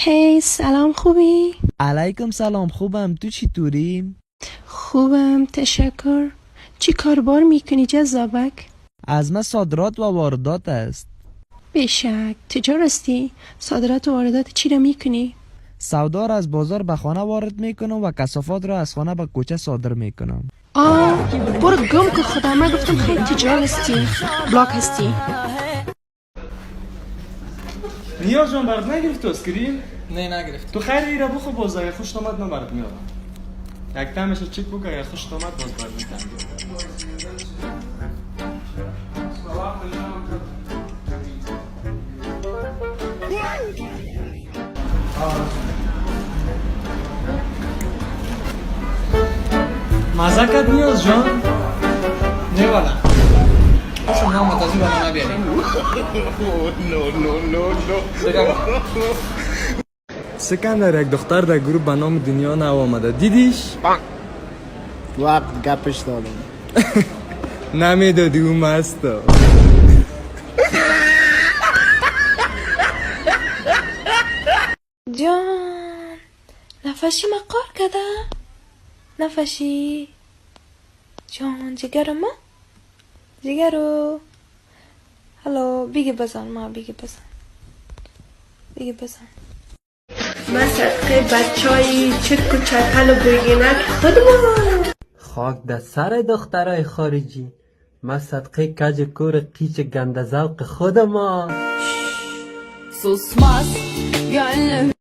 هی سلام، خوبی؟ علیکم سلام، خوبم. تو چطوری؟ خوبم تشکر. چی کاربار میکنی جذابک؟ از من صادرات و واردات است. بشک تجارستی؟ صادرات و واردات چی رو میکنی؟ سودا را از بازار به خانه وارد میکنم و کثافات را از خانه به کوچه صادر میکنم. برو گم که خدا، من گفتم خیلی تجار هستی، بلاک هستی. نیاز جان برات نگرفت اسکرین؟ نه نگرفت. تو خیر ایره بخو باز اگه خوشت آمد من برات میارم. یک تمش چک بک اگه خوشت آمد باز برات میتم. مزه کد نیاز جان؟ نه والا خوشم نامد از این والا نبیاری. سکندر یک دختر در گروه به نام دنیا نو آمده دیدیش؟ وقت گپش دادم نمیدادی اون مستا. جان نفشی مقار کده نفشی جان جگرم جگرو هلو بیگه بزن ما بیگه بزن من صدقه بچایی چک و چتل و بگینک خودمون. خاک در سر دخترای خارجی، من صدقه کج کور قیچ گنده ذوق خودم. Susmaz gönlüm